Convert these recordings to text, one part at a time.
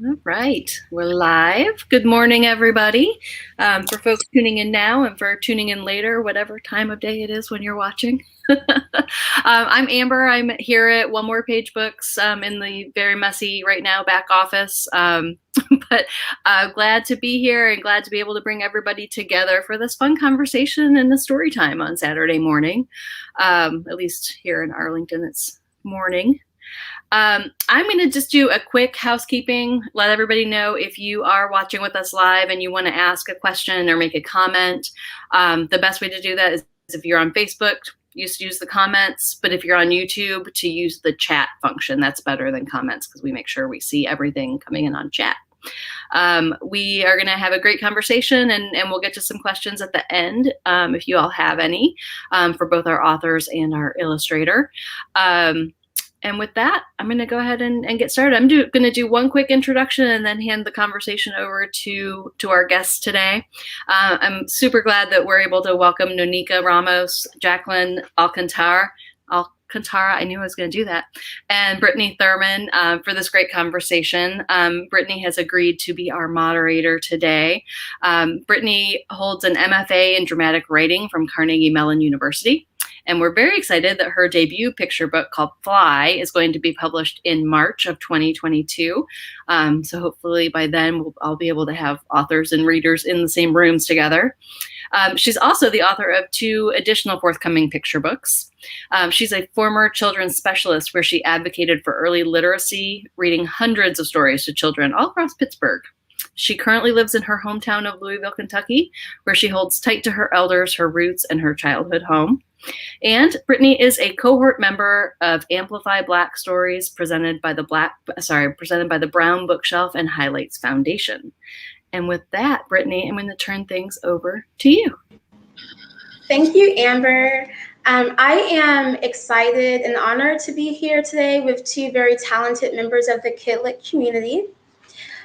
All right, we're live. Good morning, everybody. For folks tuning in now and for tuning in later, whatever time of day it is when you're watching. I'm Amber. I'm here at One More Page Books in the very messy right now back office. But glad to be here and glad to be able to bring everybody together for this fun conversation and the story time on Saturday morning. At least here in Arlington, it's morning. I'm going to just do a quick housekeeping, let everybody know if you are watching with us live and you want to ask a question or make a comment. The best way to do that is if you're on Facebook, use the comments, but if you're on YouTube, to use the chat function. That's better than comments because we make sure we see everything coming in on chat. We are going to have a great conversation and we'll get to some questions at the end if you all have any for both our authors and our illustrator. And with that, I'm going to go ahead and get started. I'm going to do one quick introduction and then hand the conversation over to our guests today. I'm super glad that we're able to welcome NoNieqa Ramos, Jacqueline Alcántara, I knew I was going to do that, and Brittany Thurman for this great conversation. Brittany has agreed to be our moderator today. Brittany holds an MFA in dramatic writing from Carnegie Mellon University. And we're very excited that her debut picture book called Fly is going to be published in March of 2022. So hopefully by then I'll be able to have authors and readers in the same rooms together. She's also the author of 2 additional forthcoming picture books. She's a former children's specialist where she advocated for early literacy, reading hundreds of stories to children all across Pittsburgh. She currently lives in her hometown of Louisville, Kentucky, where she holds tight to her elders, her roots, and her childhood home. And Brittany is a cohort member of Amplify Black Stories presented by the Brown Bookshelf and Highlights Foundation. And with that, Brittany, I'm going to turn things over to you. Thank you, Amber. I am excited and honored to be here today with 2 very talented members of the Kidlit community.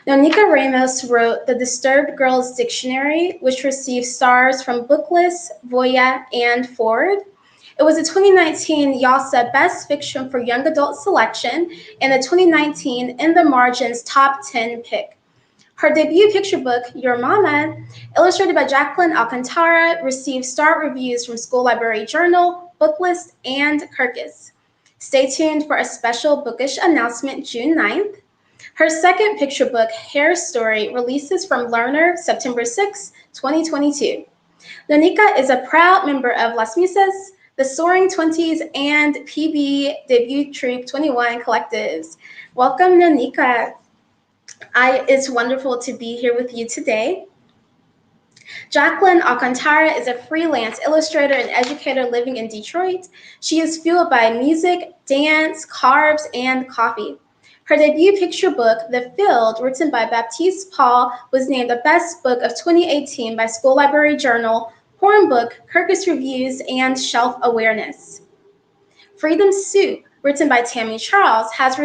NoNieqa Ramos wrote The Disturbed Girls Dictionary, which received stars from Booklist, Voya, and Ford. It was a 2019 YALSA Best Fiction for Young Adult selection and a 2019 In the Margins Top 10 pick. Her debut picture book, Your Mama, illustrated by Jacqueline Alcántara, received star reviews from School Library Journal, Booklist, and Kirkus. Stay tuned for a special bookish announcement June 9th. Her second picture book, Hair Story, releases from Lerner September 6, 2022. NoNieqa is a proud member of Las Musas, the Soaring 20s, and PB Debut Troop 21 collectives. Welcome, NoNieqa. It's wonderful to be here with you today. Jacqueline Alcántara is a freelance illustrator and educator living in Detroit. She is fueled by music, dance, carbs, and coffee. Her debut picture book, The Field, written by Baptiste Paul, was named the best book of 2018 by School Library Journal, Hornbook, Kirkus Reviews, and Shelf Awareness. Freedom Soup, written by Tammy Charles, has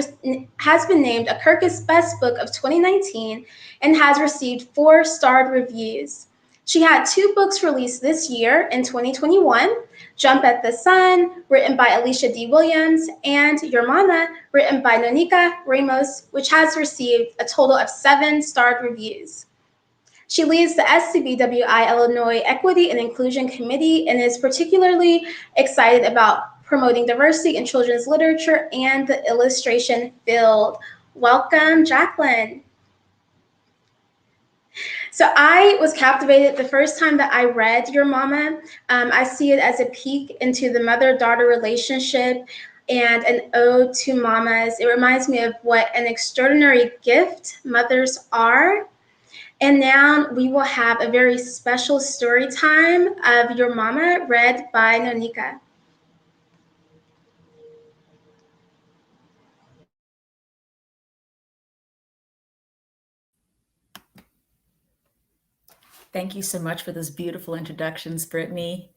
been named a Kirkus Best Book of 2019 and has received 4 starred reviews. She had 2 books released this year in 2021, Jump at the Sun, written by Alicia D. Williams, and Your Mama, written by NoNieqa Ramos, which has received a total of 7 starred reviews. She leads the SCBWI Illinois Equity and Inclusion Committee and is particularly excited about promoting diversity in children's literature and the illustration field. Welcome, Jacqueline. So I was captivated the first time that I read Your Mama. I see it as a peek into the mother-daughter relationship and an ode to mamas. It reminds me of what an extraordinary gift mothers are. And now we will have a very special story time of Your Mama read by NoNieqa. Thank you so much for those beautiful introductions, Brittany.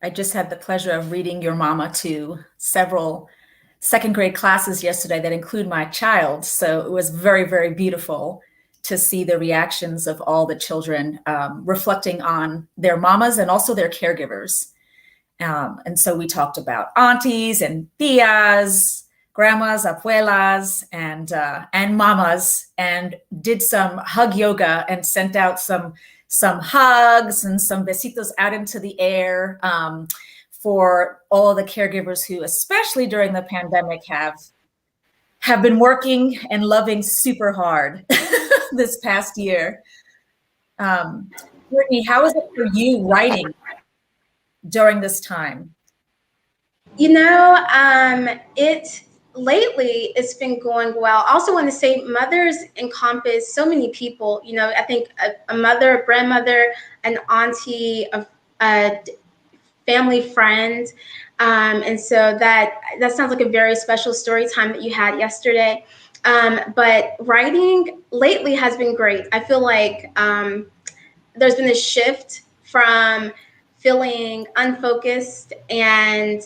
I just had the pleasure of reading Your Mama to several second grade classes yesterday that include my child. So it was very, very beautiful to see the reactions of all the children reflecting on their mamas and also their caregivers. And so we talked about aunties and tias, grandmas, abuelas, and mamas, and did some hug yoga and sent out some hugs and some besitos out into the air for all the caregivers who, especially during the pandemic, have been working and loving super hard this past year. Brittany, how is it for you writing during this time? You know, lately it's been going well. I also want to say mothers encompass so many people. You know, I think a mother, a grandmother, an auntie, a family friend. And so that sounds like a very special story time that you had yesterday. But writing lately has been great. I feel like there's been a shift from feeling unfocused and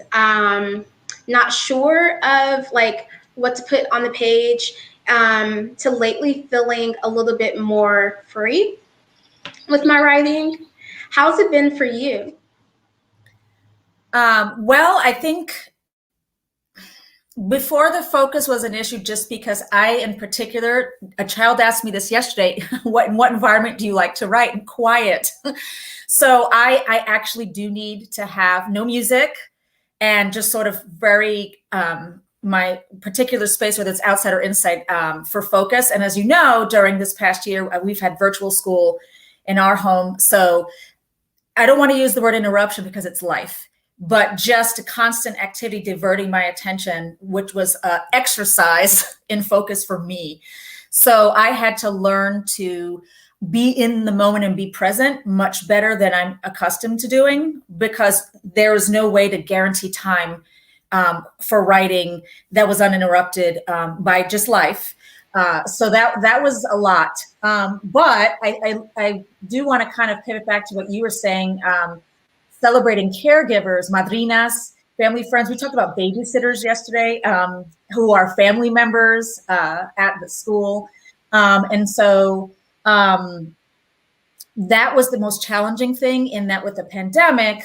not sure of like what to put on the page to lately feeling a little bit more free with my writing. How's it been for you? Well, I think before the focus was an issue, just because in particular, a child asked me this yesterday, in what environment do you like to write? And quiet. So I actually do need to have no music and just sort of very, my particular space, whether it's outside or inside, for focus. And as you know, during this past year, we've had virtual school in our home. So I don't want to use the word interruption because it's life, but just a constant activity diverting my attention, which was exercise in focus for me. So I had to learn to be in the moment and be present much better than I'm accustomed to doing, because there was no way to guarantee time for writing that was uninterrupted by just life. So that was a lot. But I do want to kind of pivot back to what you were saying, celebrating caregivers, madrinas, family friends. We talked about babysitters yesterday, who are family members at the school. And so that was the most challenging thing, in that with the pandemic,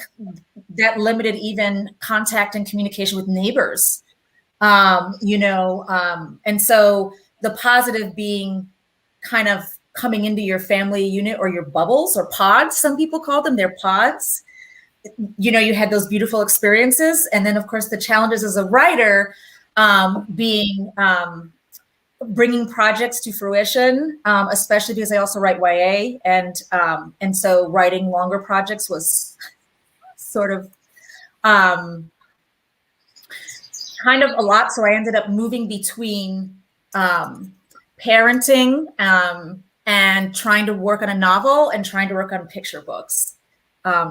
that limited even contact and communication with neighbors. And so the positive being kind of coming into your family unit or your bubbles or pods, some people call them, they're pods. You had those beautiful experiences. And then of course the challenges as a writer, being bringing projects to fruition, especially because I also write YA, and so writing longer projects was sort of kind of a lot. So I ended up moving between parenting and trying to work on a novel and trying to work on picture books.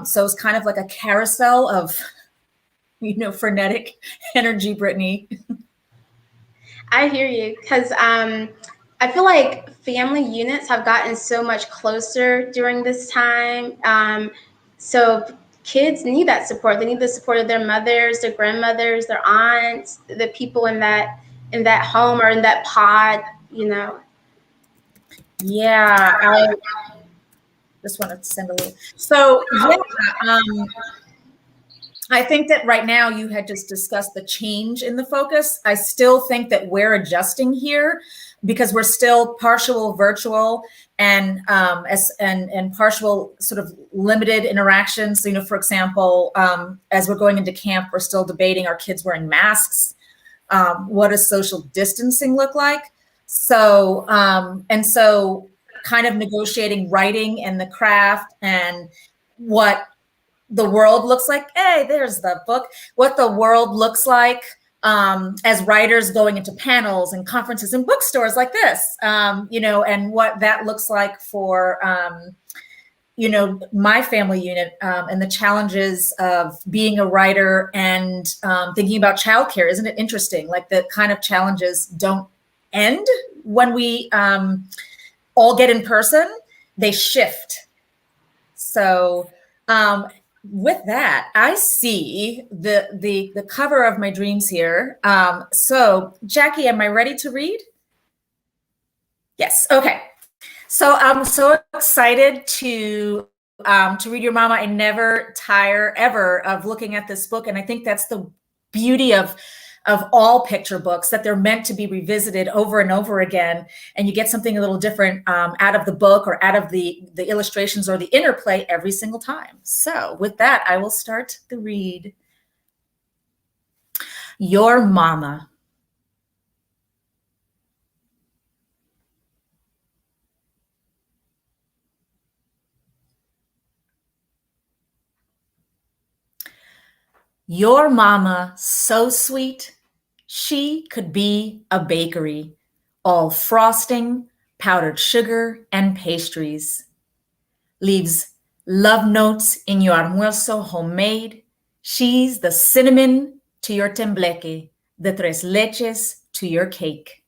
So it's kind of like a carousel of, frenetic energy, Brittany. I hear you, because I feel like family units have gotten so much closer during this time. So kids need that support. They need the support of their mothers, their grandmothers, their aunts, the people in that home or in that pod. Yeah, I just wanted to send a little. So yeah, I think that right now you had just discussed the change in the focus. I still think that we're adjusting here because we're still partial virtual and partial sort of limited interactions. For example, as we're going into camp, we're still debating, are kids wearing masks? What does social distancing look like? So kind of negotiating writing and the craft and what the world looks like. Hey, there's the book. What the world looks like as writers going into panels and conferences and bookstores like this, and what that looks like for, my family unit, and the challenges of being a writer and thinking about childcare. Isn't it interesting? Like the kind of challenges don't end when we all get in person, they shift. So, with that, I see the cover of my dreams here. So Jackie, am I ready to read? Yes. Okay. So I'm so excited to to read your mama. I never tire ever of looking at this book. And I think that's the beauty of all picture books, that they're meant to be revisited over and over again. And you get something a little different out of the book or out of the illustrations or the interplay every single time. So with that, I will start the read. Your Mama. Your mama, so sweet, she could be a bakery, all frosting, powdered sugar, and pastries. Leaves love notes in your almuerzo homemade. She's the cinnamon to your tembleque, the tres leches to your cake.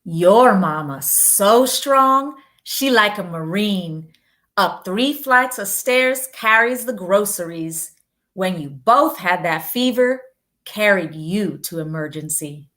Your mama, so strong, she like a Marine. Up 3 flights of stairs, carries the groceries. When you both had that fever, carried you to emergency.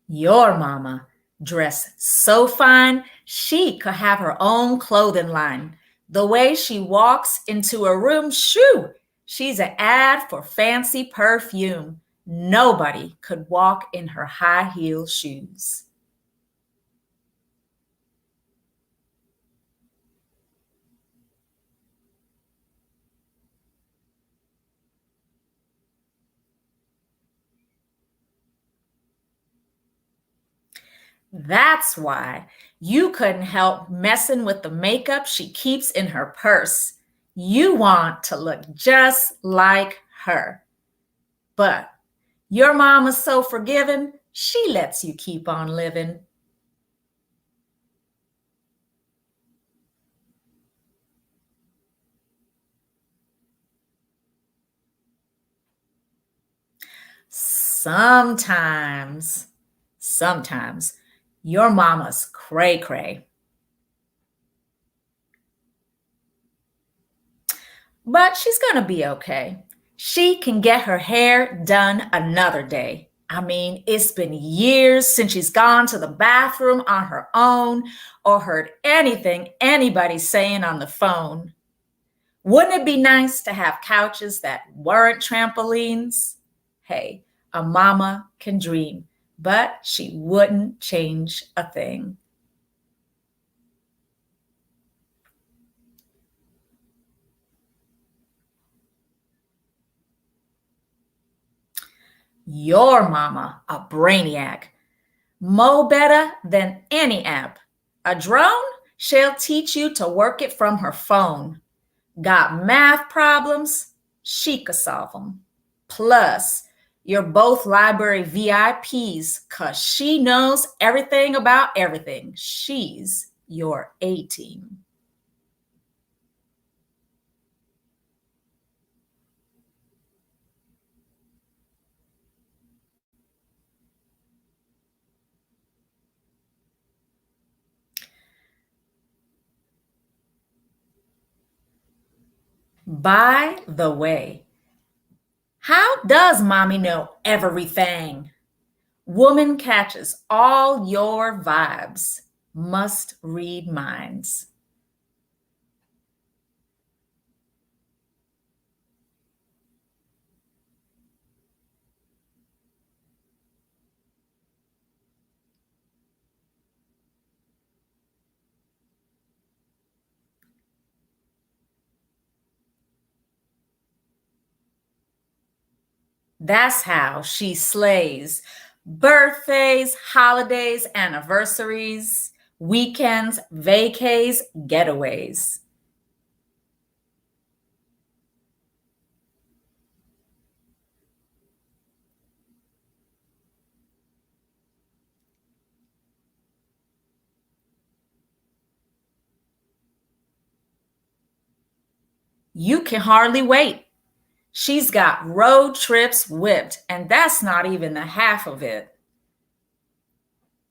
Your mama, dressed so fine, she could have her own clothing line. The way she walks into a room, shoo, she's an ad for fancy perfume. Nobody could walk in her high heel shoes. That's why you couldn't help messing with the makeup she keeps in her purse. You want to look just like her. But your mama's so forgiving, she lets you keep on living. Sometimes your mama's cray-cray. But she's gonna be okay. She can get her hair done another day. I mean, it's been years since she's gone to the bathroom on her own or heard anything anybody's saying on the phone. Wouldn't it be nice to have couches that weren't trampolines? Hey, a mama can dream, but she wouldn't change a thing. Your mama, a brainiac, mo better than any app. A drone, she'll teach you to work it from her phone. Got math problems? She could solve them. Plus, you're both library VIPs because she knows everything about everything. She's your A-team. By the way, how does mommy know everything? Woman catches all your vibes. Must read minds. That's how she slays. Birthdays, holidays, anniversaries, weekends, vacays, getaways. You can hardly wait. She's got road trips whipped, and that's not even the half of it.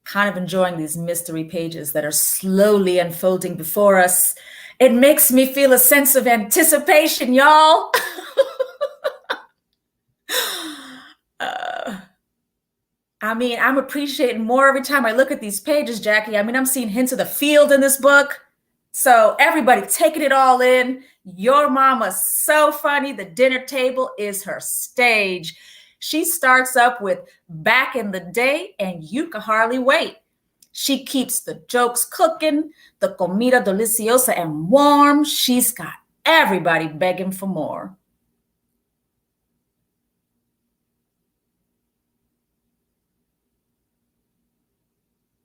Kind of enjoying these mystery pages that are slowly unfolding before us. It makes me feel a sense of anticipation, y'all. I mean, I'm appreciating more every time I look at these pages, Jackie. I mean, I'm seeing hints of the field in this book. So everybody taking it all in. Your mama's so funny. The dinner table is her stage. She starts up with back in the day and you can hardly wait. She keeps the jokes cooking, the comida deliciosa and warm. She's got everybody begging for more.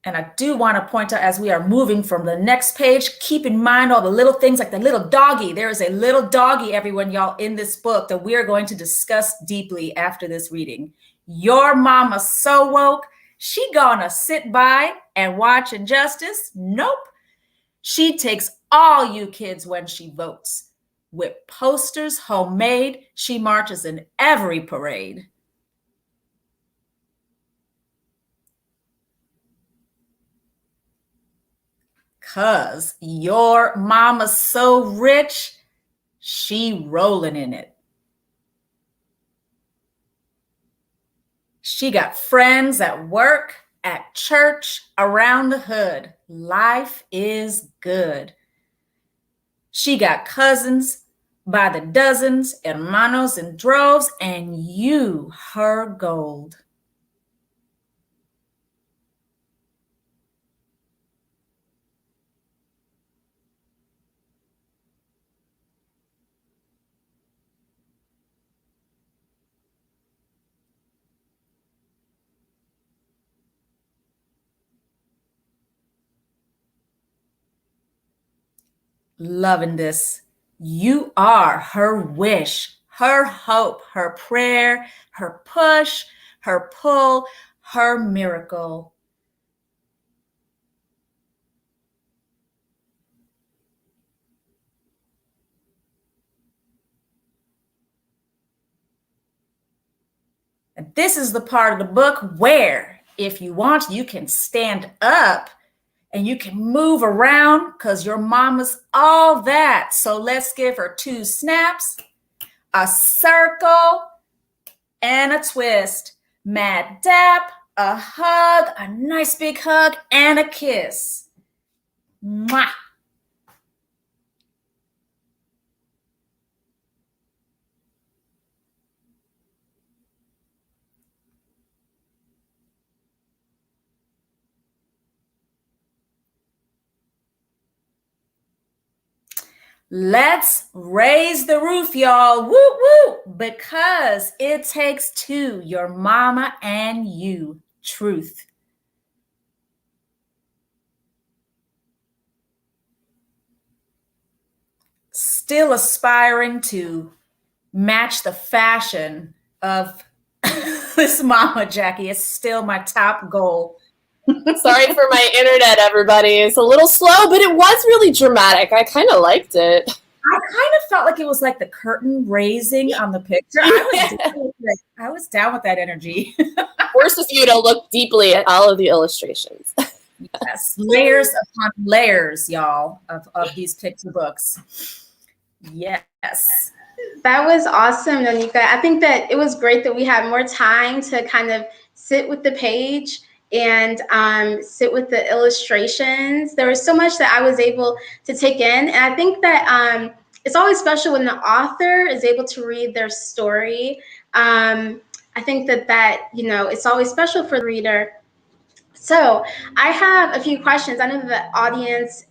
And I do want to point out, as we are moving from the next page, keep in mind all the little things like the little doggy. There is a little doggy, everyone, y'all, in this book that we are going to discuss deeply after this reading. Your mama so woke, she gonna sit by and watch injustice? Nope. She takes all you kids when she votes. With posters homemade, she marches in every parade. Cause your mama's so rich, she rolling in it. She got friends at work, at church, around the hood. Life is good. She got cousins by the dozens, hermanos in droves, and you, her gold. Loving this. You are her wish, her hope, her prayer, her push, her pull, her miracle. And this is the part of the book where, if you want, you can stand up and you can move around because your mama's all that. So let's give her 2 snaps, a circle, and a twist. Mad dap, a hug, a nice big hug, and a kiss. Mwah. Let's raise the roof, y'all. Woo woo! Because it takes 2, your mama and you. Truth. Still aspiring to match the fashion of this mama, Jackie. It's still my top goal. Sorry for my internet, everybody. It's a little slow, but it was really dramatic. I kind of liked it. I kind of felt like it was like the curtain raising on the picture. I was down with that energy. Force of you to look deeply at all of the illustrations. Yes, layers upon layers, y'all, of these picture books. Yes. That was awesome, NoNieqa. I think that it was great that we had more time to kind of sit with the page and sit with the illustrations. There was so much that I was able to take in. And I think that it's always special when the author is able to read their story. I think that, you know, it's always special for the reader. So I have a few questions. I know the audience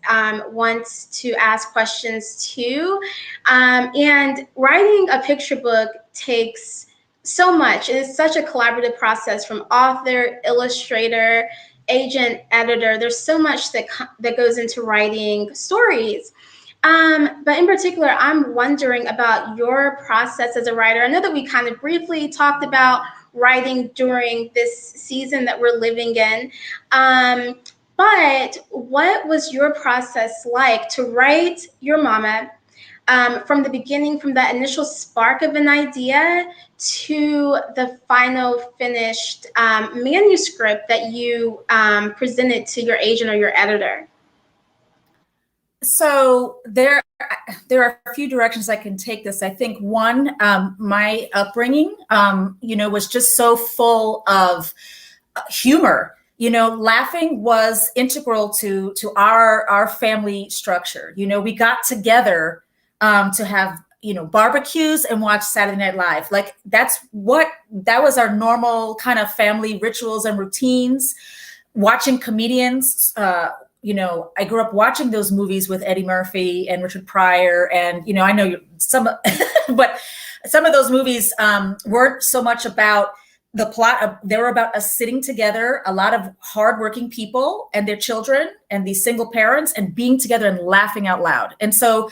wants to ask questions too. And writing a picture book takes so much. It is such a collaborative process from author, illustrator, agent, editor. There's so much that goes into writing stories. But in particular, I'm wondering about your process as a writer. I know that we kind of briefly talked about writing during this season that we're living in. But what was your process like to write your mama, from the beginning, from that initial spark of an idea to the final finished manuscript that you presented to your agent or your editor? So there are a few directions I can take this. I think one, my upbringing, was just so full of humor. Laughing was integral to our family structure. We got together to have barbecues and watch Saturday Night Live. Like that was our normal kind of family rituals and routines. Watching comedians. I grew up watching those movies with Eddie Murphy and Richard Pryor, and I know some, but some of those movies weren't so much about the plot. They were about us sitting together, a lot of hardworking people and their children and these single parents, and being together and laughing out loud. And so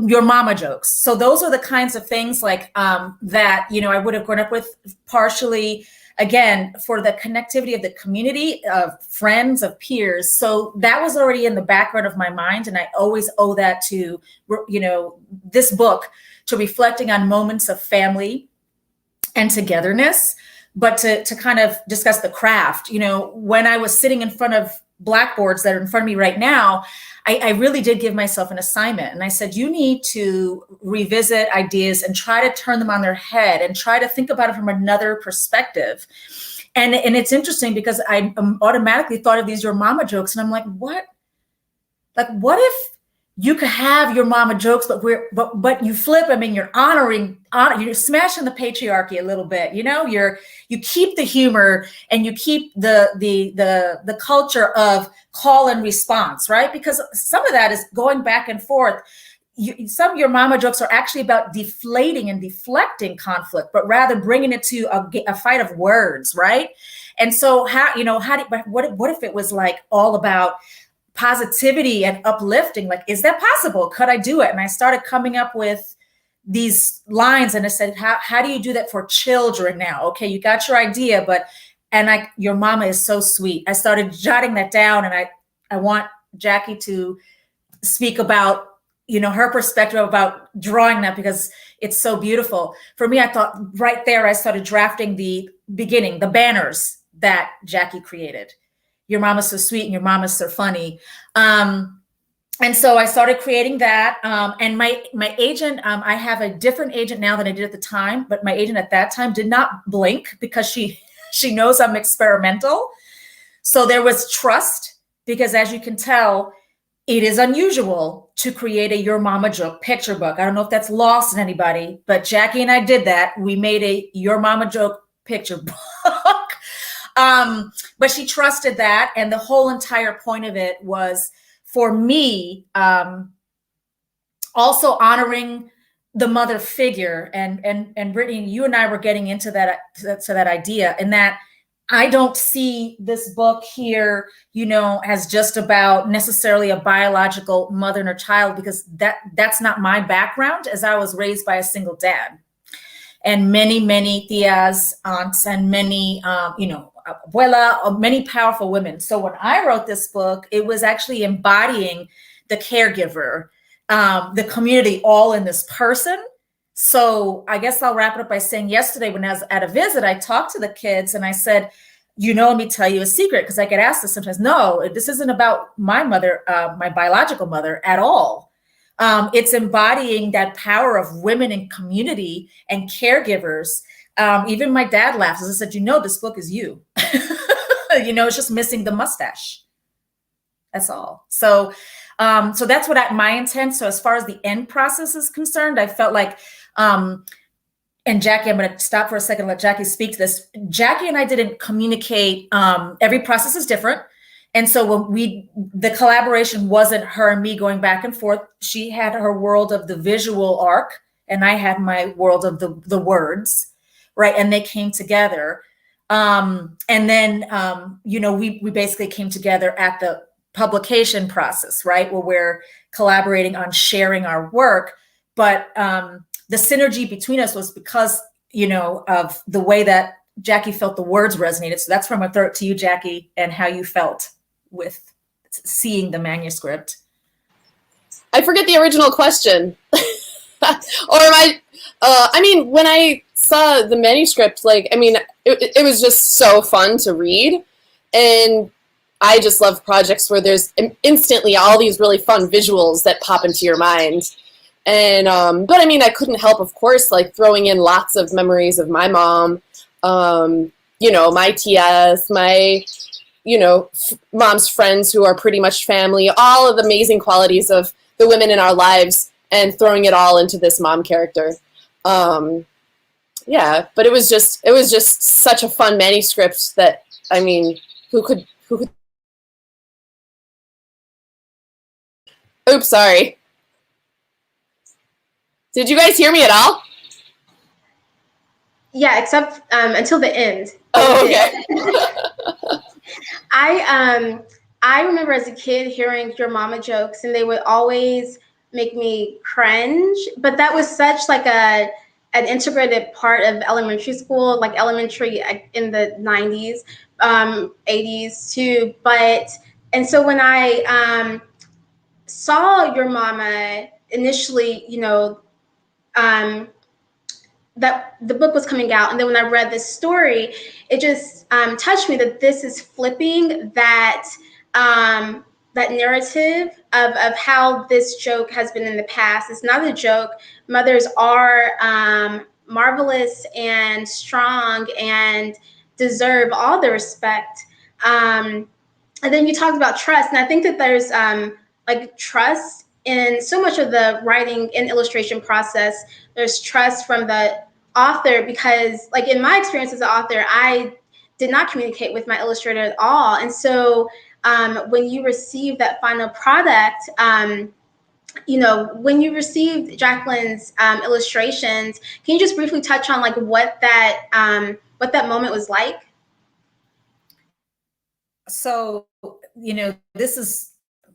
your mama jokes. So those are the kinds of things like that I would have grown up with, partially. Again, for the connectivity of the community, of friends, of peers. So that was already in the background of my mind. And I always owe that to, this book, to reflecting on moments of family and togetherness, but to kind of discuss the craft. When I was sitting in front of blackboards that are in front of me right now, I really did give myself an assignment. And I said, you need to revisit ideas and try to turn them on their head and try to think about it from another perspective. And it's interesting because I automatically thought of these your mama jokes. And I'm like, what? Like, what if you could have your mama jokes, but you flip them and you're you're smashing the patriarchy a little bit. You keep the humor and you keep the culture of call and response, right? Because some of that is going back and forth. Some of your mama jokes are actually about deflating and deflecting conflict, but rather bringing it to a fight of words, right? And so what if it was like all about positivity and uplifting? Like, is that possible? Could I do it? And I started coming up with these lines, and I said, how do you do that for children now? Okay, you got your idea, your mama is so sweet. I started jotting that down, and I want Jackie to speak about, her perspective about drawing that, because it's so beautiful. For me, I thought right there, I started drafting the beginning, the banners that Jackie created. Your mama's so sweet and your mama's so funny. And so I started creating that. And my agent, I have a different agent now than I did at the time, but my agent at that time did not blink because she knows I'm experimental. So there was trust, because as you can tell, it is unusual to create a Your Mama Joke picture book. I don't know if that's lost in anybody, but Jackie and I did that. We made a Your Mama Joke picture book. But she trusted that. And the whole entire point of it was, for me, also honoring the mother figure. And Brittany, you and I were getting into that idea, and that I don't see this book here, as just about necessarily a biological mother and her child, because that's not my background, as I was raised by a single dad. And many tias, aunts, and many, abuela, many powerful women. So when I wrote this book, it was actually embodying the caregiver, the community, all in this person. So I guess I'll wrap it up by saying, yesterday when I was at a visit, I talked to the kids and I said, let me tell you a secret, because I get asked this sometimes. No, this isn't about my mother, my biological mother at all. It's embodying that power of women in community and caregivers. Even my dad laughs as I said, this book is you. It's just missing the mustache. That's all. So that's what my intent. So as far as the end process is concerned, I felt like, and Jackie, I'm going to stop for a second and let Jackie speak to this. Jackie and I didn't communicate. Every process is different. And so when the collaboration wasn't her and me going back and forth. She had her world of the visual arc, and I had my world of the words, right? And they came together. And then, we basically came together at the publication process, right? Where we're collaborating on sharing our work. But the synergy between us was because, of the way that Jackie felt the words resonated. So that's where I'm going to throw it to you, Jackie, and how you felt with seeing the manuscript. I forget the original question. Or I mean, when I saw the manuscript, like, I mean, it was just so fun to read. And I just love projects where there's instantly all these really fun visuals that pop into your mind. And, but I mean, I couldn't help, of course, like throwing in lots of memories of my mom, you know, my TS, my, you know, mom's friends who are pretty much family, all of the amazing qualities of the women in our lives, and throwing it all into this mom character. Yeah, but it was just such a fun manuscript that, I mean, who could, oops, sorry. Did you guys hear me at all? Yeah, except until the end. Oh, okay. I remember as a kid hearing your mama jokes, and they would always make me cringe. But that was such like an integrated part of elementary school, like elementary in the 90s, 80s too. And so when I saw your mama initially, you know, that the book was coming out, and then when I read this story, it just touched me that this is flipping that that narrative of how this joke has been in the past. It's not a joke. Mothers are marvelous and strong and deserve all the respect. And then you talked about trust, and I think that there's like trust in so much of the writing and illustration process. There's trust from the author, because like in my experience as an author, I did not communicate with my illustrator at all. And so when you receive that final product, you know, when you received Jacqueline's illustrations, can you just briefly touch on like what that moment was like? So, you know, this is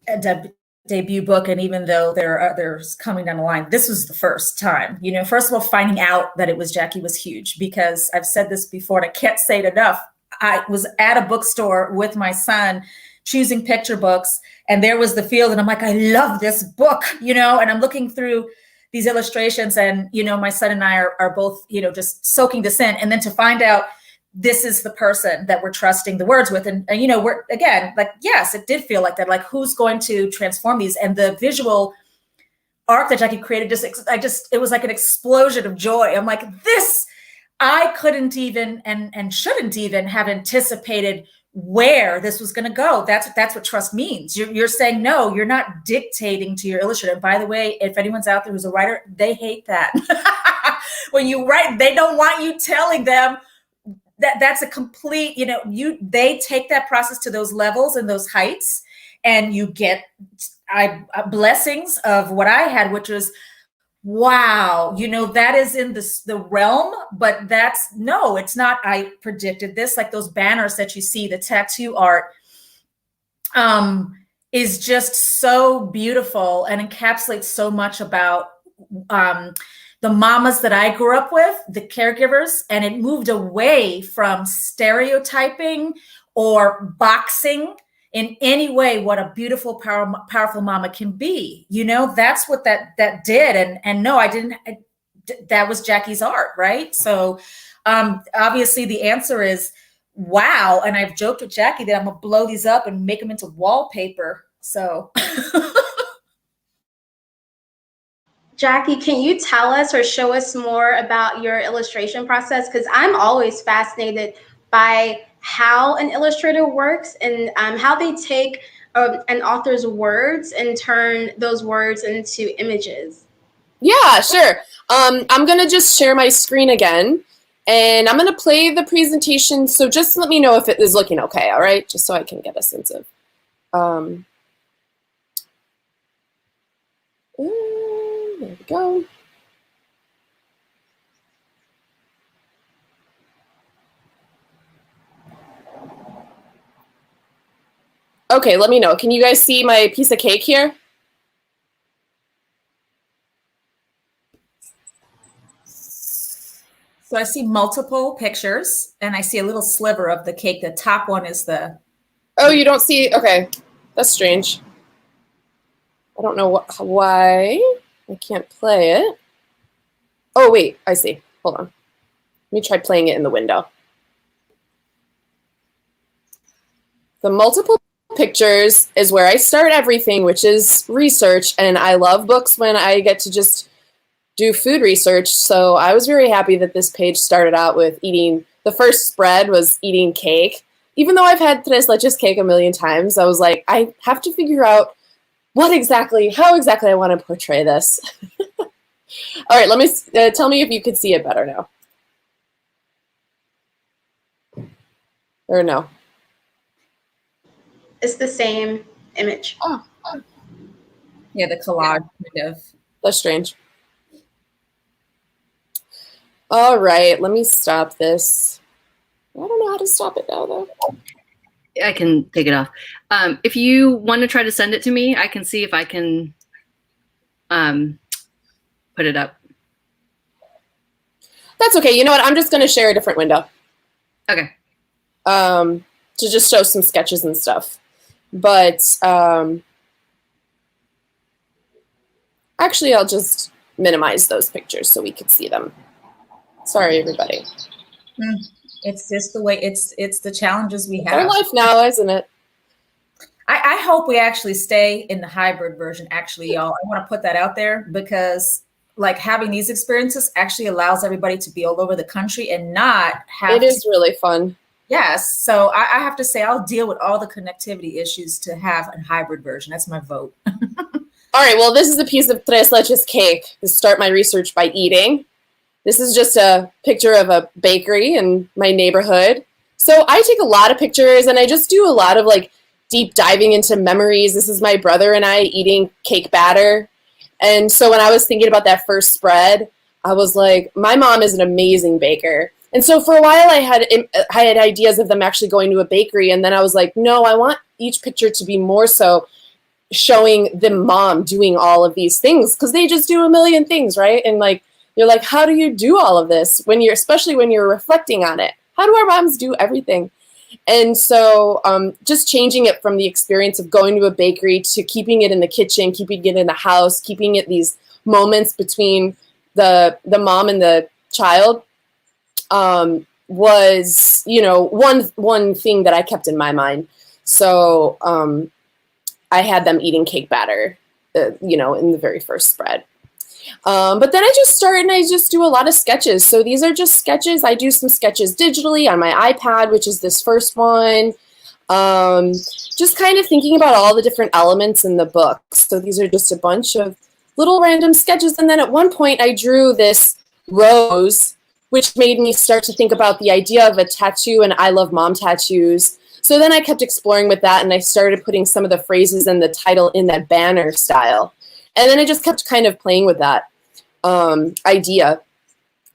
a debut book, and even though there are others coming down the line, this was the first time. You know, first of all, finding out that it was Jackie was huge, because I've said this before and I can't say it enough. I was at a bookstore with my son choosing picture books, and there was the field, and I'm like, I love this book, you know, and I'm looking through these illustrations, and, you know, my son and I are both, you know, just soaking this in. And then to find out this is the person that we're trusting the words with. And you know, we're, again, like, yes, it did feel like that. Like, who's going to transform these? And the visual arc that Jackie created, it was like an explosion of joy. I'm like, this, I couldn't even and shouldn't even have anticipated where this was going to go. That's what trust means. You're saying, no, you're not dictating to your illustrator. By the way, if anyone's out there who's a writer, they hate that. When you write, they don't want you telling them. That's a complete, you know, they take that process to those levels and those heights, and you get blessings of what I had, which was, wow, you know, that is in the realm, but no, it's not. I predicted this. Like those banners that you see, the tattoo art is just so beautiful and encapsulates so much about the mamas that I grew up with, the caregivers, and it moved away from stereotyping or boxing in any way what a beautiful, powerful mama can be. You know, that's what that did. And no, that was Jackie's art, right? So obviously the answer is wow. And I've joked with Jackie that I'm gonna blow these up and make them into wallpaper. So Jackie, can you tell us or show us more about your illustration process? Because I'm always fascinated by how an illustrator works and how they take an author's words and turn those words into images. Yeah, sure. I'm going to just share my screen again, and I'm going to play the presentation. So just let me know if it is looking okay, all right? Just so I can get a sense of... there we go. Okay, let me know. Can you guys see my piece of cake here? So I see multiple pictures, and I see a little sliver of the cake. The top one is the... Oh, you don't see? Okay, that's strange. I don't know why I can't play it. Oh, wait, I see. Hold on. Let me try playing it in the window. The multiple pictures is where I start everything, which is research, and I love books when I get to just do food research. So I was very happy that this page started out with eating, the first spread was eating cake. Even though I've had tres leches cake a million times, I was like, I have to figure out how exactly I want to portray this. All right, let me tell me if you can see it better now. Or no? It's the same image. Oh, Yeah, the collage kind of. that's strange. All right, let me stop this. I don't know how to stop it now, though. I can take it off. If you want to try to send it to me, I can see if I can put it up. That's okay. You know what? I'm just going to share a different window. Okay. To just show some sketches and stuff. But actually, I'll just minimize those pictures so we can see them. Sorry, everybody. It's just the way it's the challenges we Our have. life now, isn't it? I hope we actually stay in the hybrid version. Actually, y'all, I want to put that out there because like having these experiences actually allows everybody to be all over the country and not have. It is really fun. Yes. So I have to say I'll deal with all the connectivity issues to have a hybrid version. That's my vote. All right. Well, this is a piece of tres leches cake to start my research by eating. This is just a picture of a bakery in my neighborhood. So I take a lot of pictures and I just do a lot of like deep diving into memories. This is my brother and I eating cake batter. And so when I was thinking about that first spread, I was like, my mom is an amazing baker. And so for a while I had ideas of them actually going to a bakery. And then I was like, no, I want each picture to be more so showing the mom doing all of these things because they just do a million things, right? And like, you're like, how do you do all of this especially when you're reflecting on it? How do our moms do everything? And so just changing it from the experience of going to a bakery to keeping it in the kitchen, keeping it in the house, keeping it these moments between the mom and the child was, one thing that I kept in my mind. So I had them eating cake batter, in the very first spread. But then I just start and I just do a lot of sketches. So these are just sketches. I do some sketches digitally on my iPad, which is this first one. Just kind of thinking about all the different elements in the book. So these are just a bunch of little random sketches. And then at one point I drew this rose, which made me start to think about the idea of a tattoo and I love mom tattoos. So then I kept exploring with that and I started putting some of the phrases and the title in that banner style. And then I just kept kind of playing with that idea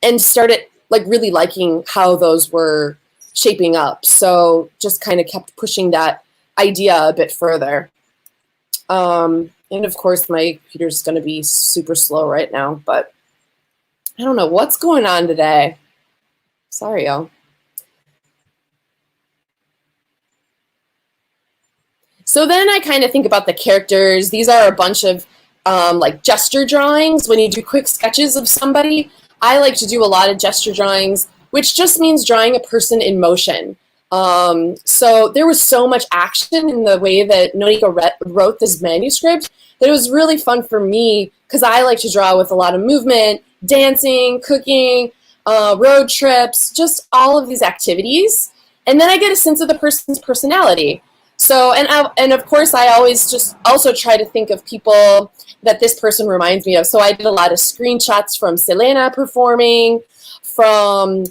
and started like really liking how those were shaping up. So just kind of kept pushing that idea a bit further. And of course, my computer's going to be super slow right now, but I don't know what's going on today. Sorry, y'all. So then I kind of think about the characters. These are a bunch of like gesture drawings. When you do quick sketches of somebody, I like to do a lot of gesture drawings, which just means drawing a person in motion. So there was so much action in the way that NoNieqa wrote this manuscript that it was really fun for me because I like to draw with a lot of movement, dancing, cooking, road trips, just all of these activities. And then I get a sense of the person's personality. So, and of course, I always just also try to think of people that this person reminds me of. So I did a lot of screenshots from Selena performing, from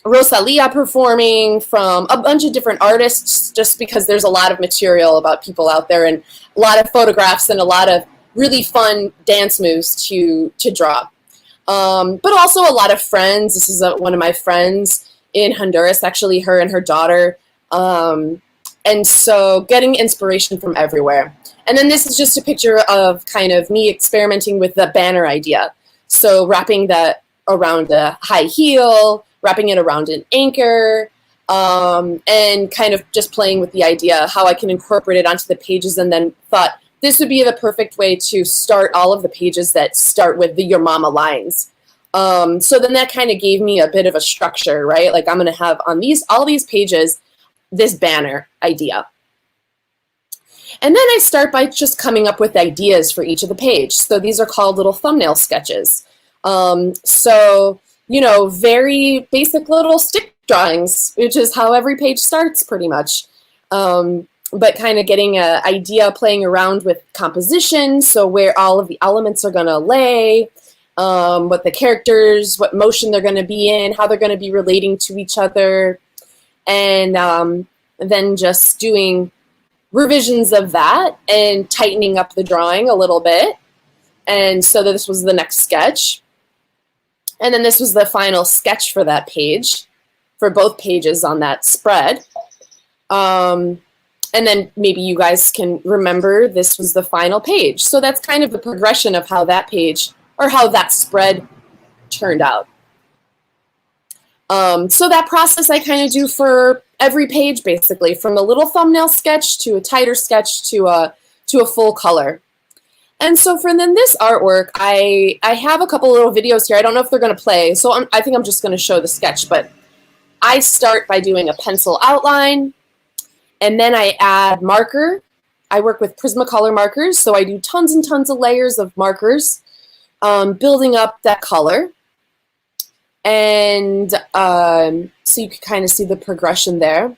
Rosalia performing, from a bunch of different artists, just because there's a lot of material about people out there and a lot of photographs and a lot of really fun dance moves to draw. But also a lot of friends. This is one of my friends in Honduras, actually, her and her daughter. And so getting inspiration from everywhere. And then this is just a picture of kind of me experimenting with the banner idea. So wrapping that around a high heel, wrapping it around an anchor, and kind of just playing with the idea how I can incorporate it onto the pages, and then thought, this would be the perfect way to start all of the pages that start with the Your Mama lines. So then that kind of gave me a bit of a structure, right? Like I'm going to have on all these pages, this banner idea. And then I start by just coming up with ideas for each of the page. So these are called little thumbnail sketches. So, you know, very basic little stick drawings, which is how every page starts pretty much. But kind of getting an idea, playing around with composition, so where all of the elements are going to lay, what the characters, what motion they're going to be in, how they're going to be relating to each other, and then just doing revisions of that and tightening up the drawing a little bit. And so this was the next sketch. And then this was the final sketch for that page, for both pages on that spread. And then maybe you guys can remember this was the final page. So that's kind of the progression of how that page, or how that spread turned out. So that process I kind of do for every page, basically, from a little thumbnail sketch to a tighter sketch to a full color. And so for then this artwork, I have a couple little videos here. I don't know if they're going to play, so I think I'm just going to show the sketch. But I start by doing a pencil outline, and then I add marker. I work with Prismacolor markers, so I do tons and tons of layers of markers, building up that color. And so you can kind of see the progression there.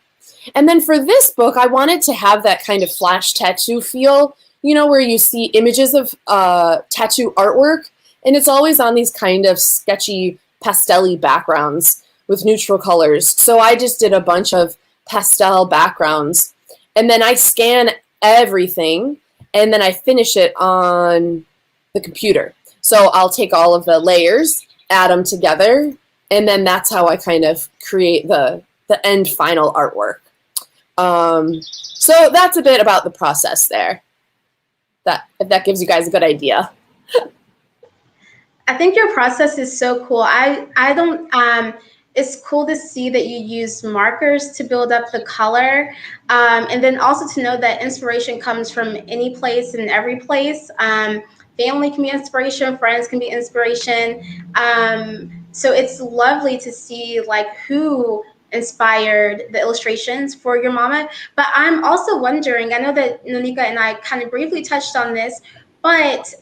And then for this book, I wanted to have that kind of flash tattoo feel, you know, where you see images of tattoo artwork, and it's always on these kind of sketchy pastel-y backgrounds with neutral colors. So I just did a bunch of pastel backgrounds, and then I scan everything, and then I finish it on the computer. So I'll take all of the layers, add them together, and then that's how I kind of create the end final artwork. So that's a bit about the process there. If that gives you guys a good idea. I think your process is so cool. I don't it's cool to see that you use markers to build up the color, and then also to know that inspiration comes from any place and every place. Family can be inspiration, friends can be inspiration. So it's lovely to see like who inspired the illustrations for your mama. But I'm also wondering, I know that NoNieqa and I kind of briefly touched on this, but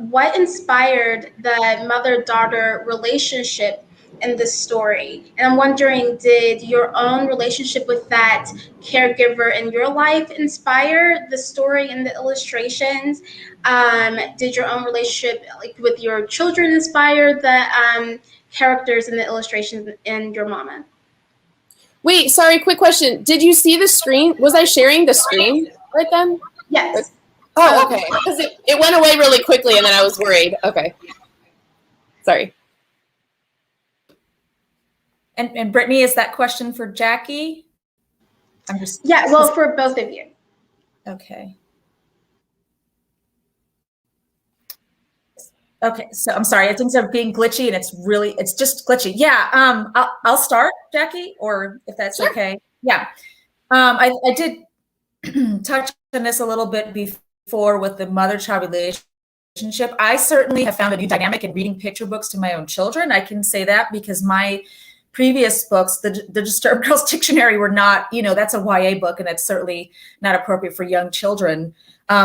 what inspired the mother-daughter relationship in this story? And I'm wondering, did your own relationship with that caregiver in your life inspire the story and the illustrations? Did your own relationship like with your children inspire the characters and the illustrations in your mama? Wait, sorry, quick question. Did you see the screen? Was I sharing the screen right then? Yes. Oh, okay. Because it went away really quickly, and then I was worried. Okay. Sorry. And Brittany, is that question for Jackie? Yeah, well, for both of you. Okay. Okay, so I'm sorry, things are being glitchy and it's just glitchy. Yeah, I'll start, Jackie, or if that's Sure. okay. Yeah, I did touch on this a little bit before with the mother-child relationship. I certainly have found a new dynamic in reading picture books to my own children. I can say that because my previous books, the Disturbed Girls Dictionary, were not, that's a YA book, and that's certainly not appropriate for young children.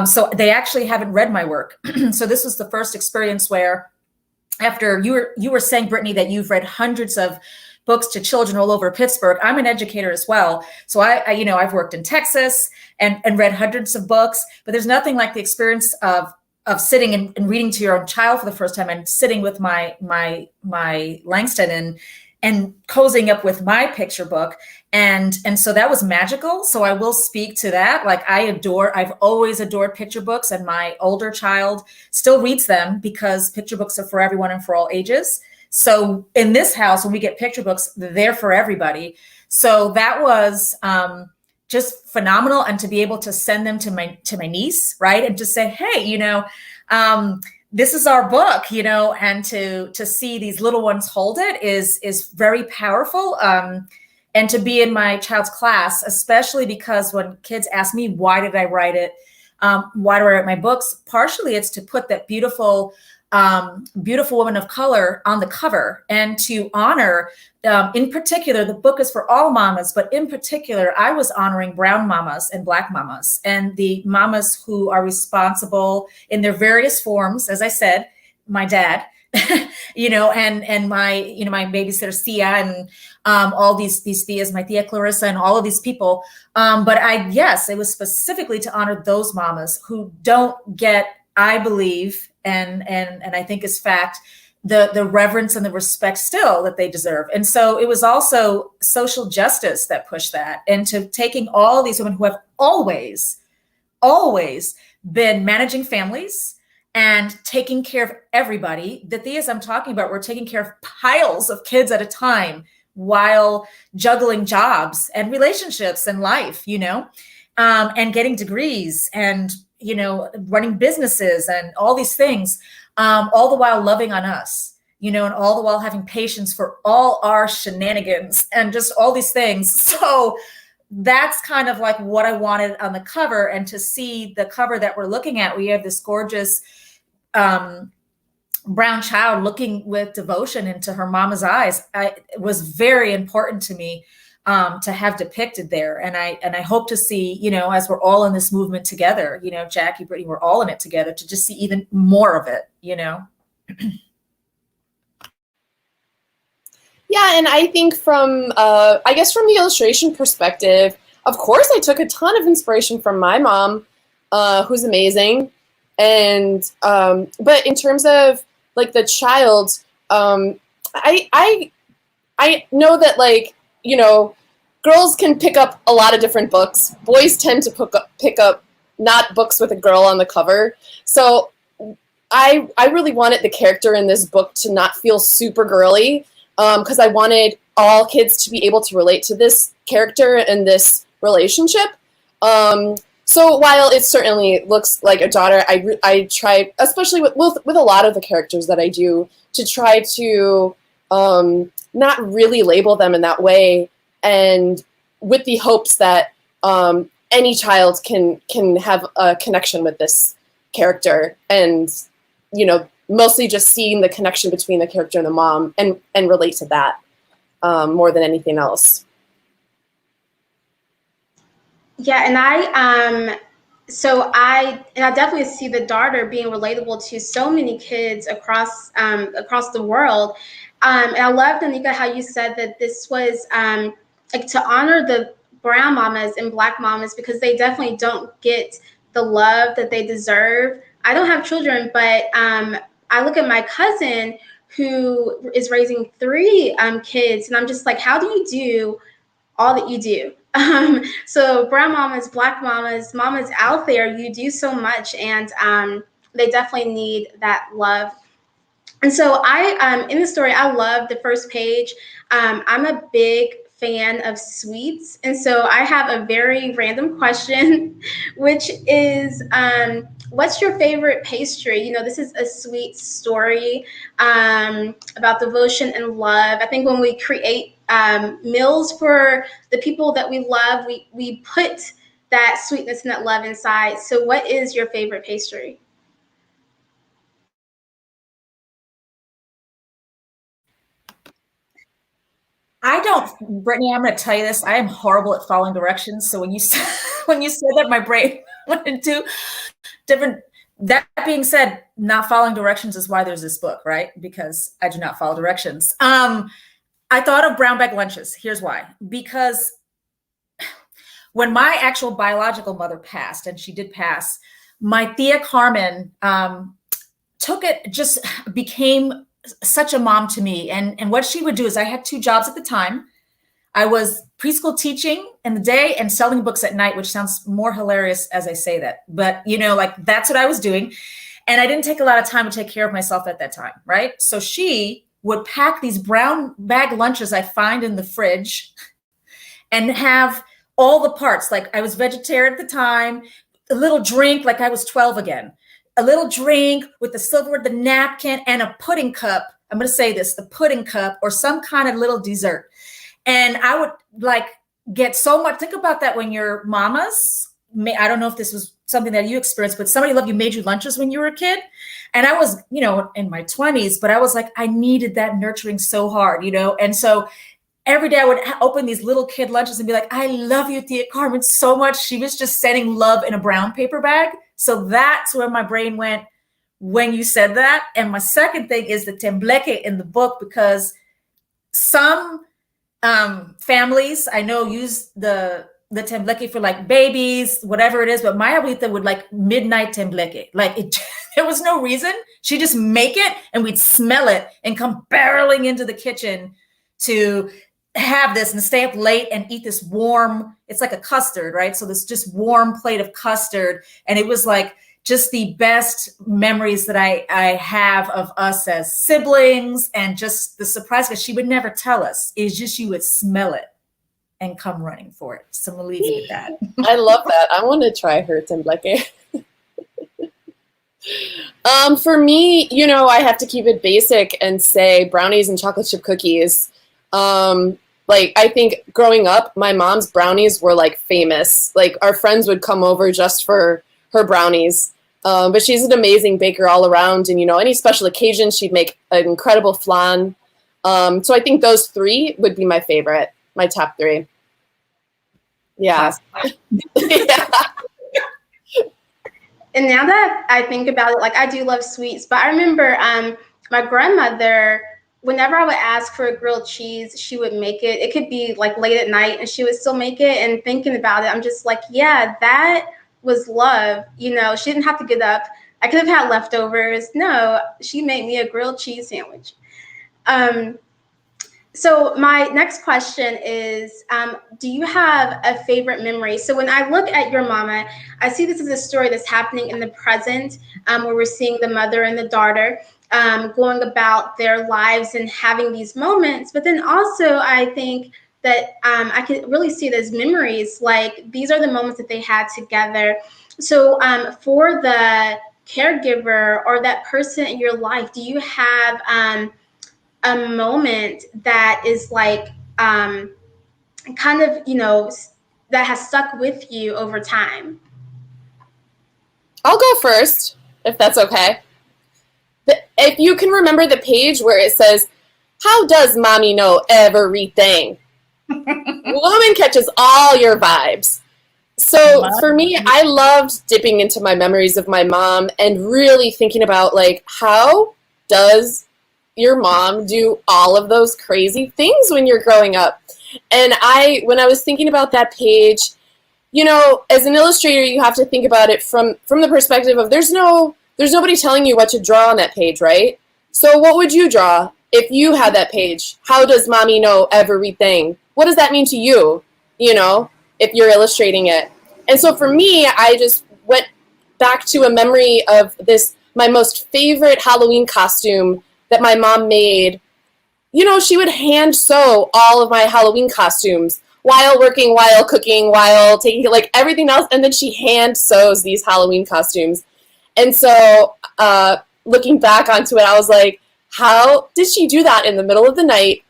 So they actually haven't read my work. So this was the first experience where, after you were saying, Brittany, that you've read hundreds of books to children all over Pittsburgh. I'm an educator as well. So I've worked in Texas and read hundreds of books, but there's nothing like the experience of sitting and reading to your own child for the first time, and sitting with my Langston and cozying up with my picture book. And so that was magical. So I will speak to that. Like I've always adored picture books, and my older child still reads them because picture books are for everyone and for all ages. So in this house, when we get picture books, they're for everybody. So that was just phenomenal. And to be able to send them to my niece, right? And to say, hey, this is our book, and to see these little ones hold it is very powerful. And to be in my child's class, especially because when kids ask me, why did I write it? Why do I write my books? Partially it's to put that beautiful woman of color on the cover, and to honor, in particular, the book is for all mamas, but in particular, I was honoring brown mamas and Black mamas, and the mamas who are responsible in their various forms. As I said, my dad, and my, my babysitter Sia, and all these Theas, my Thea Clarissa, and all of these people. But it was specifically to honor those mamas who don't get, I believe, and I think is fact, the reverence and the respect still that they deserve. And so it was also social justice that pushed that, and to taking all these women who have always been managing families and taking care of everybody. The Theas I'm talking about were taking care of piles of kids at a time while juggling jobs and relationships and life, and getting degrees and, running businesses and all these things, all the while loving on us, and all the while having patience for all our shenanigans and just all these things. So that's kind of like what I wanted on the cover. And to see the cover that we're looking at, we have this gorgeous brown child looking with devotion into her mama's eyes. It was very important to me to have depicted there. And I hope to see, as we're all in this movement together, Jackie, Brittany, we're all in it together, to just see even more of it, Yeah, and I think from the illustration perspective, of course, I took a ton of inspiration from my mom, who's amazing. And, but in terms of like the child, I know that girls can pick up a lot of different books. Boys tend to pick up not books with a girl on the cover. So I really wanted the character in this book to not feel super girly, because I wanted all kids to be able to relate to this character and this relationship. So while it certainly looks like a daughter, I try, especially with a lot of the characters that I do, to try to not really label them in that way, and with the hopes that any child can have a connection with this character, and mostly just seeing the connection between the character and the mom, and relate to that more than anything else. Yeah, and I definitely see the daughter being relatable to so many kids across the world. And I love, NoNieqa, how you said that this was to honor the brown mamas and Black mamas, because they definitely don't get the love that they deserve. I don't have children, but I look at my cousin who is raising 3 kids, and I'm just like, how do you do all that you do? So brown mamas, Black mamas, mamas out there, you do so much, and they definitely need that love. And so in the story, I love the first page. I'm a big fan of sweets, and so I have a very random question, which is, what's your favorite pastry? This is a sweet story about devotion and love. I think when we create meals for the people that we love, we put that sweetness and that love inside. So what is your favorite pastry? Brittany, I'm going to tell you this. I am horrible at following directions. So when you said that, my brain went into different. That being said, not following directions is why there's this book, right? Because I do not follow directions. I thought of brown bag lunches. Here's why. Because when my actual biological mother passed, and she did pass, my Thea Carmen took it, just became such a mom to me. And what she would do is, I had 2 jobs at the time. I was preschool teaching in the day and selling books at night, which sounds more hilarious as I say that. But, that's what I was doing. And I didn't take a lot of time to take care of myself at that time, right? So she would pack these brown bag lunches I find in the fridge and have all the parts. Like, I was vegetarian at the time, a little drink, like I was 12 again, a little drink with the silverware, the napkin, and a pudding cup. I'm going to say this, the pudding cup, or some kind of little dessert. And I would get so much. Think about that when you're mamas I don't know if this was something that you experienced, but somebody loved you, made you lunches when you were a kid. And I was, in my 20s, but I was like, I needed that nurturing so hard, And so every day I would open these little kid lunches and be like, I love you, Tia Carmen, so much. She was just sending love in a brown paper bag. So that's where my brain went when you said that. And my second thing is the tembleque in the book, because some families I know use the tembleque for like babies, whatever it is, but my abuelita would like midnight tembleque. Like there was no reason. She'd just make it and we'd smell it and come barreling into the kitchen to have this and stay up late and eat this warm, it's like a custard, right? So this just warm plate of custard. And it was like just the best memories that I have of us as siblings, and just the surprise, because she would never tell us. It's just you would smell it and come running for it. So I'm gonna leave you with that. I love that. I want to try her tembleque. For me, I have to keep it basic and say brownies and chocolate chip cookies. Like, I think growing up, my mom's brownies were like famous. Like, our friends would come over just for her brownies. But she's an amazing baker all around. And, any special occasion, she'd make an incredible flan. So I think those three would be my favorite, my top three. Yeah. Yeah. And now that I think about it, like, I do love sweets, but I remember my grandmother, whenever I would ask for a grilled cheese, she would make it. It could be like late at night and she would still make it. And thinking about it, I'm just like, yeah, that was love. She didn't have to get up. I could have had leftovers. No, she made me a grilled cheese sandwich. So my next question is, do you have a favorite memory? So when I look at your mama, I see this as a story that's happening in the present, where we're seeing the mother and the daughter going about their lives and having these moments. But then also I think that I can really see it as memories, like these are the moments that they had together. So for the caregiver or that person in your life, do you have a moment that is like kind of, that has stuck with you over time? I'll go first, if that's okay. If you can remember the page where it says, how does mommy know everything? Woman catches all your vibes. So for me, I loved dipping into my memories of my mom and really thinking about, like, how does your mom do all of those crazy things when you're growing up? And when I was thinking about that page, as an illustrator, you have to think about it from the perspective of there's nobody telling you what to draw on that page, right? So what would you draw if you had that page? How does mommy know everything? What does that mean to you, if you're illustrating it? And so for me, I just went back to a memory of my most favorite Halloween costume that my mom made. She would hand sew all of my Halloween costumes while working, while cooking, while taking, like, everything else. And then she hand sews these Halloween costumes. And so looking back onto it, I was like, how did she do that in the middle of the night?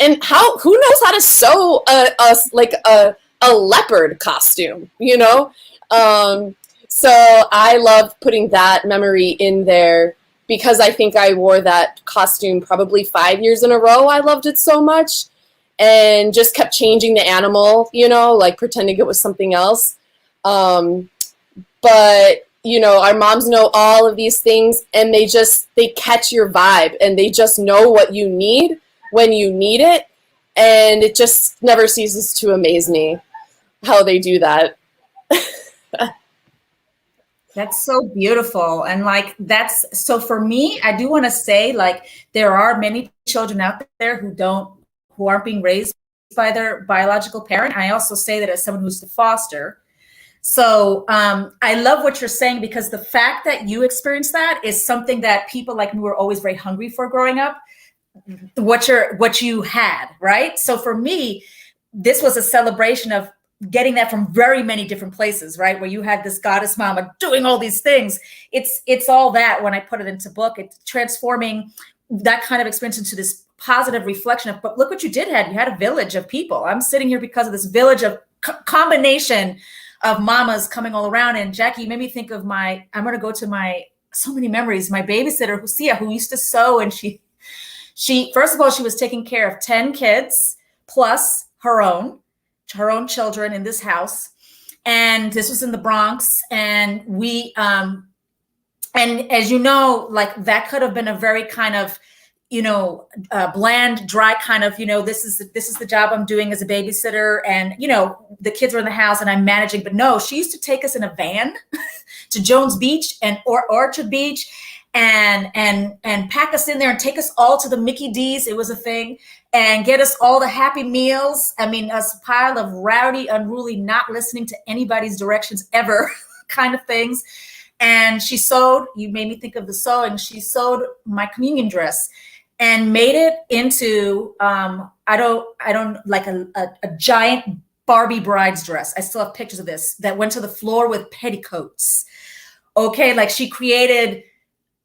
And who knows how to sew a leopard costume, So I love putting that memory in there because I think I wore that costume probably 5 years in a row. I loved it so much and just kept changing the animal, like pretending it was something else. But our moms know all of these things, and they catch your vibe, and they just know what you need when you need it. And it just never ceases to amaze me how they do that. That's so beautiful. And so for me, I do want to say, like, there are many children out there who aren't being raised by their biological parent. I also say that as someone who's the foster. So I love what you're saying, because the fact that you experienced that is something that people like me were always very hungry for growing up, what you had, right? So for me, this was a celebration of getting that from very many different places, right? Where you had this goddess mama doing all these things. It's all that when I put it into book, it's transforming that kind of experience into this positive reflection of, but look what you did have. You had a village of people. I'm sitting here because of this village of combination of mamas coming all around. And Jackie made me think of I'm going to go to so many memories. My babysitter, Lucia, who used to sew, and she, first of all, she was taking care of 10 kids plus her own children in this house. And this was in the Bronx. And and as you know, like that could have been a very kind of, bland, dry kind of, this is the job I'm doing as a babysitter. And, the kids were in the house and I'm managing, but no, she used to take us in a van to Jones Beach or Orchard Beach and pack us in there and take us all to the Mickey D's. It was a thing, and get us all the Happy Meals. I mean, a pile of rowdy, unruly, not listening to anybody's directions ever kind of things. And she sewed, you made me think of the sewing. She sewed my communion dress and made it into, I don't like a giant Barbie bride's dress. I still have pictures of this that went to the floor with petticoats. Okay, like she created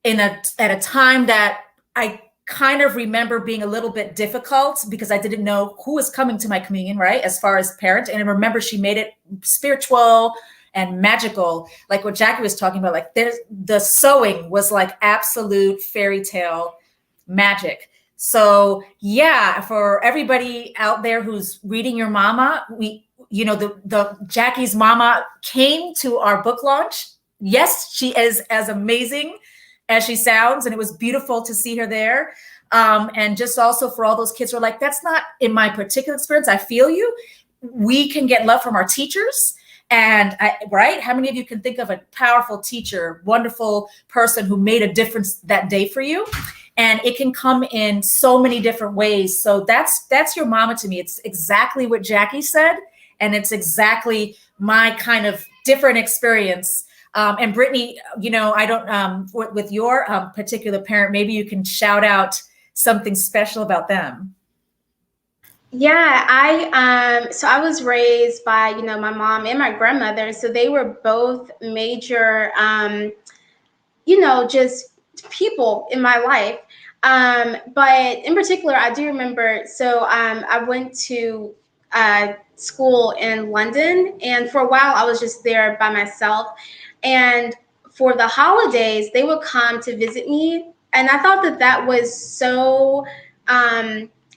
at a time that I kind of remember being a little bit difficult because I didn't know who was coming to my communion, right? As far as parent. And I remember she made it spiritual and magical, like what Jackie was talking about. Like the sewing was like absolute fairy tale magic. So yeah, for everybody out there who's reading your mama, the Jackie's mama came to our book launch. Yes, she is as amazing as she sounds, and it was beautiful to see her there. And just also for all those kids who are like, that's not in my particular experience. I feel you. We can get love from our teachers. And right? How many of you can think of a powerful teacher, wonderful person who made a difference that day for you? And it can come in so many different ways. So that's your mama to me. It's exactly what Jackie said. And it's exactly my kind of different experience. And Brittany, I don't, with your particular parent, maybe you can shout out something special about them. Yeah, so I was raised by, my mom and my grandmother. So they were both major, just people in my life. But in particular, I do remember, so I went to school in London, and for a while I was just there by myself. And for the holidays, they would come to visit me. And I thought that was so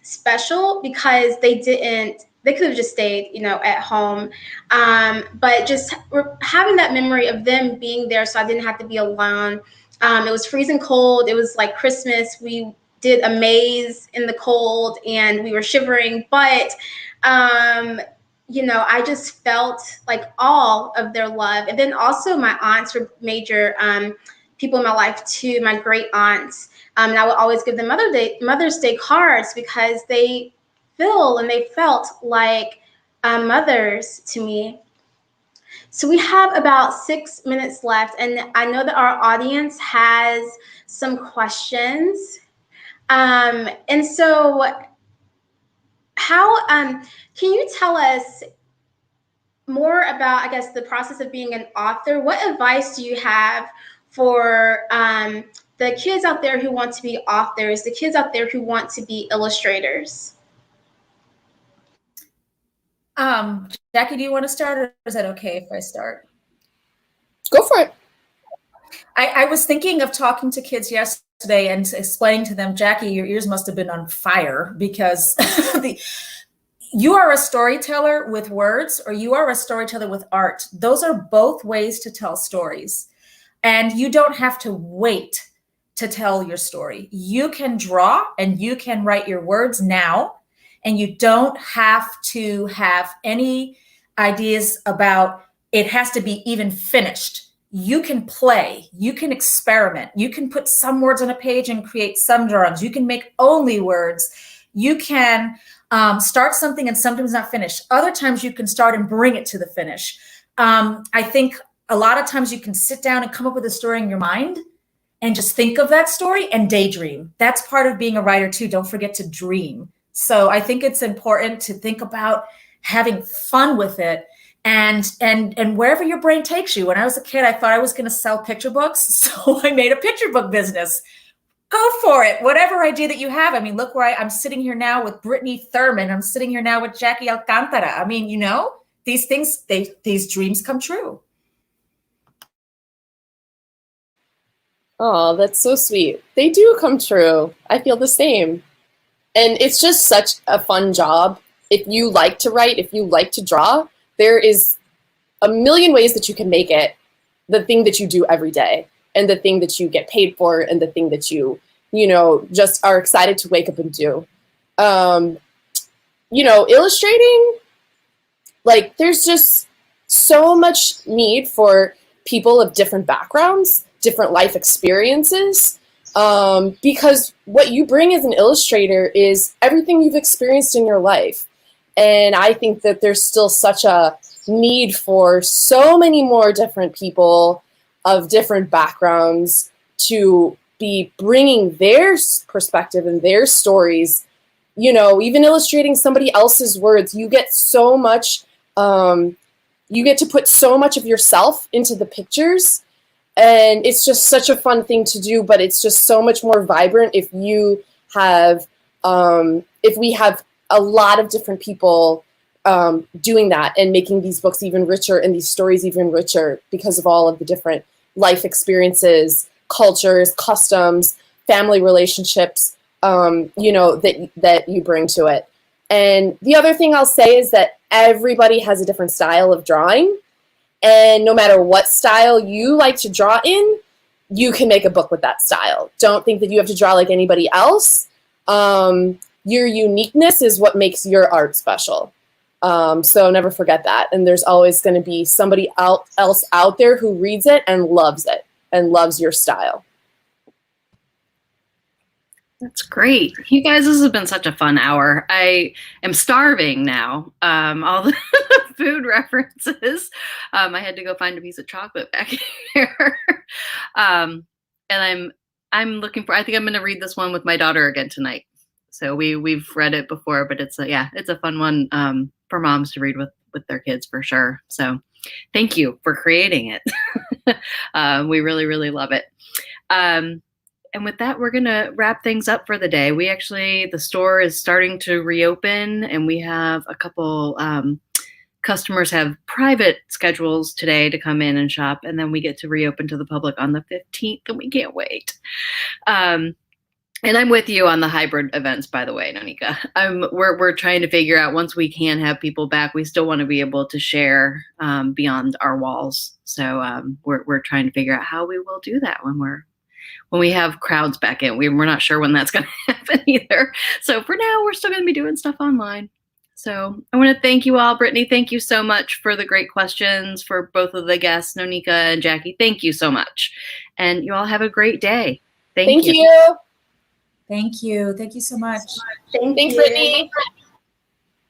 special because they could have just stayed, at home. But just having that memory of them being there so I didn't have to be alone. It was freezing cold. It was like Christmas. We did a maze in the cold and we were shivering, but I just felt like all of their love. And then also my aunts were major people in my life too, my great aunts. And I would always give them Mother's Day cards because they felt like mothers to me. So we have about 6 minutes left, and I know that our audience has some questions. And so how can you tell us more about, I guess, the process of being an author? What advice do you have for the kids out there who want to be authors, the kids out there who want to be illustrators? Jackie, do you want to start, or is that okay if I start? Go for it. I was thinking of talking to kids yesterday and explaining to them, Jackie, your ears must have been on fire because you are a storyteller with words, or you are a storyteller with art. Those are both ways to tell stories. And you don't have to wait to tell your story. You can draw and you can write your words now. And you don't have to have any ideas about it has to be even finished. You can play, you can experiment, you can put some words on a page and create some drawings. You can make only words. You can start something and sometimes not finish. Other times you can start and bring it to the finish. I think a lot of times you can sit down and come up with a story in your mind and just think of that story and daydream. That's part of being a writer too. Don't forget to dream. So I think it's important to think about having fun with it and wherever your brain takes you. When I was a kid, I thought I was going to sell picture books. So I made a picture book business. Go for it. Whatever idea that you have. I mean, look where I'm sitting here now with Brittany Thurman. I'm sitting here now with Jacqueline Alcántara. I mean, these things, these dreams come true. Oh, that's so sweet. They do come true. I feel the same. And it's just such a fun job. If you like to write, if you like to draw, there is a million ways that you can make it the thing that you do every day, and the thing that you get paid for, and the thing that you just are excited to wake up and do. Illustrating, like, there's just so much need for people of different backgrounds, different life experiences, because what you bring as an illustrator is everything you've experienced in your life. And I think that there's still such a need for so many more different people of different backgrounds to be bringing their perspective and their stories. Even illustrating somebody else's words, you get so much, you get to put so much of yourself into the pictures. And it's just such a fun thing to do, but it's just so much more vibrant if we have a lot of different people doing that and making these books even richer and these stories even richer because of all of the different life experiences, cultures, customs, family relationships, that you bring to it. And the other thing I'll say is that everybody has a different style of drawing. And no matter what style you like to draw in, you can make a book with that style. Don't think that you have to draw like anybody else. Your uniqueness is what makes your art special. So never forget that. And there's always going to be somebody else out there who reads it and loves your style. That's great. You guys, this has been such a fun hour. I am starving now. All the food references. I had to go find a piece of chocolate back here. And I'm looking for, I think I'm going to read this one with my daughter again tonight. So we've read it before, but it's a fun one for moms to read with their kids for sure. So thank you for creating it. We really, really love it. And with that, we're going to wrap things up for the day. The store is starting to reopen, and we have a couple customers have private schedules today to come in and shop, and then we get to reopen to the public on the 15th, and we can't wait. And I'm with you on the hybrid events, by the way, NoNieqa. We're trying to figure out, once we can have people back, we still want to be able to share beyond our walls. So we're trying to figure out how we will do that when we have crowds back in. We're not sure when that's going to happen either. So for now, we're still going to be doing stuff online. So I want to thank you all. Brittany, thank you so much for the great questions for both of the guests, NoNieqa and Jackie. Thank you so much. And you all have a great day. Thank you. Thank you. Thank you so much. Thanks, Brittany.